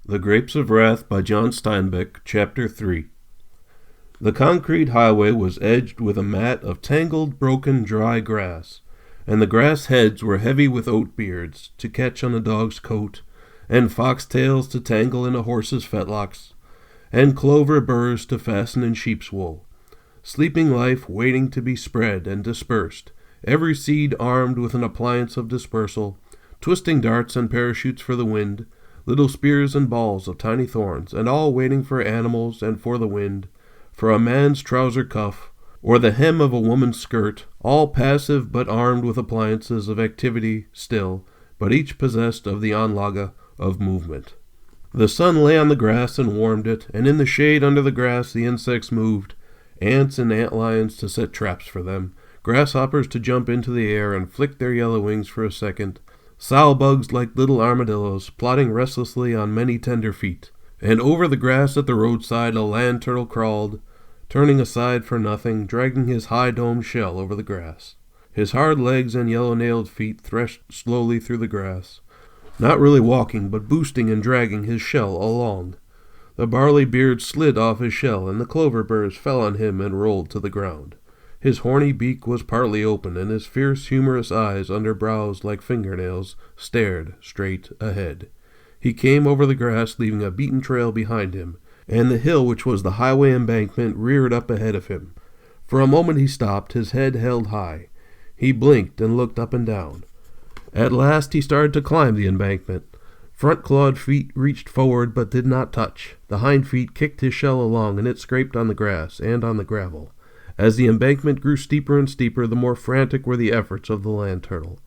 The Grapes of Wrath by John Steinbeck, Chapter 3. The concrete highway was edged with a mat of tangled, broken, dry grass, and the grass heads were heavy with oat beards to catch on a dog's coat, and foxtails to tangle in a horse's fetlocks, and clover burrs to fasten in sheep's wool. Sleeping life waiting to be spread and dispersed, every seed armed with an appliance of dispersal, twisting darts and parachutes for the wind, little spears and balls of tiny thorns, and all waiting for animals and for the wind, for a man's trouser cuff, or the hem of a woman's skirt, all passive but armed with appliances of activity still, but each possessed of the Anlage of movement. The sun lay on the grass and warmed it, and in the shade under the grass the insects moved, ants and antlions to set traps for them, grasshoppers to jump into the air and flick their yellow wings for a second, sow-bugs like little armadillos, plodding restlessly on many tender feet. And over the grass at the roadside a land turtle crawled, turning aside for nothing, dragging his high-domed shell over the grass. His hard legs and yellow-nailed feet threshed slowly through the grass, not really walking, but boosting and dragging his shell along. The barley beard slid off his shell, and the clover burrs fell on him and rolled to the ground. His horny beak was partly open, and his fierce, humorous eyes, under brows like fingernails, stared straight ahead. He came over the grass, leaving a beaten trail behind him, and the hill which was the highway embankment reared up ahead of him. For a moment he stopped, his head held high. He blinked and looked up and down. At last he started to climb the embankment. Front-clawed feet reached forward but did not touch. The hind feet kicked his shell along, and it scraped on the grass and on the gravel. As the embankment grew steeper and steeper, the more frantic were the efforts of the land turtle.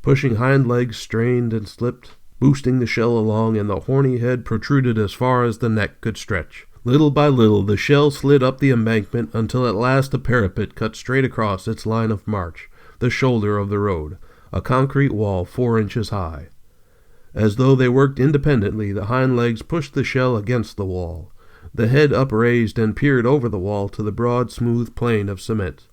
Pushing hind legs strained and slipped, boosting the shell along, and the horny head protruded as far as the neck could stretch. Little by little the shell slid up the embankment until at last a parapet cut straight across its line of march, the shoulder of the road, a concrete wall 4 inches high. As though they worked independently, the hind legs pushed the shell against the wall. The head upraised and peered over the wall to the broad, smooth plain of cement.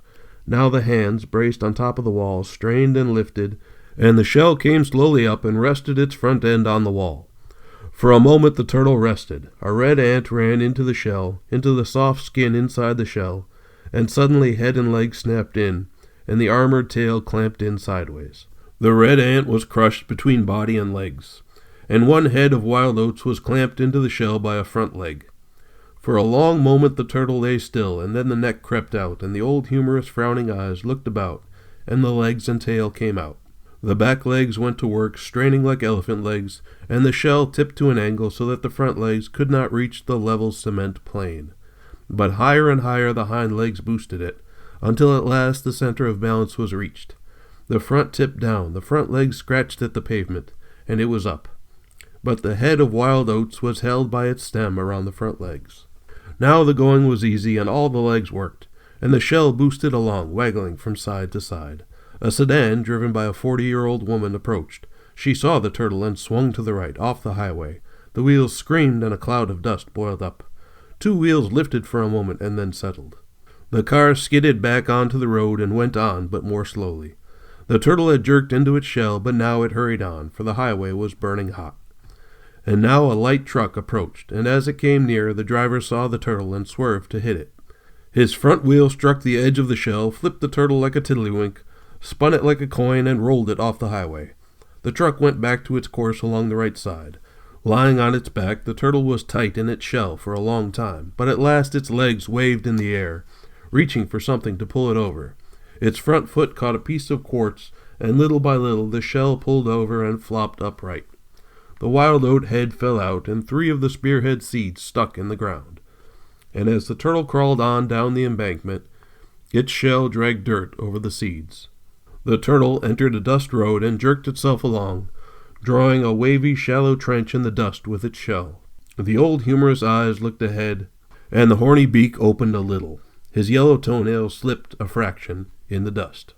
Now the hands, braced on top of the wall, strained and lifted, and the shell came slowly up and rested its front end on the wall. For a moment the turtle rested. A red ant ran into the shell, into the soft skin inside the shell, and suddenly head and legs snapped in, and the armored tail clamped in sideways. The red ant was crushed between body and legs, and one head of wild oats was clamped into the shell by a front leg. For a long moment the turtle lay still, and then the neck crept out, and the old humorous frowning eyes looked about, and the legs and tail came out. The back legs went to work, straining like elephant legs, and the shell tipped to an angle so that the front legs could not reach the level cement plain. But higher and higher the hind legs boosted it, until at last the center of balance was reached. The front tipped down, the front legs scratched at the pavement, and it was up. But the head of wild oats was held by its stem around the front legs. Now the going was easy, and all the legs worked, and the shell boosted along, waggling from side to side. A sedan, driven by a 40-year-old woman, approached. She saw the turtle and swung to the right, off the highway. The wheels screamed, and a cloud of dust boiled up. 2 wheels lifted for a moment and then settled. The car skidded back onto the road and went on, but more slowly. The turtle had jerked into its shell, but now it hurried on, for the highway was burning hot. And now a light truck approached, and as it came near, the driver saw the turtle and swerved to hit it. His front wheel struck the edge of the shell, flipped the turtle like a tiddlywink, spun it like a coin, and rolled it off the highway. The truck went back to its course along the right side. Lying on its back, the turtle was tight in its shell for a long time, but at last its legs waved in the air, reaching for something to pull it over. Its front foot caught a piece of quartz, and little by little the shell pulled over and flopped upright. The wild oat head fell out, and 3 of the spearhead seeds stuck in the ground. And as the turtle crawled on down the embankment, its shell dragged dirt over the seeds. The turtle entered a dust road and jerked itself along, drawing a wavy, shallow trench in the dust with its shell. The old humorous eyes looked ahead, and the horny beak opened a little. His yellow toenails slipped a fraction in the dust.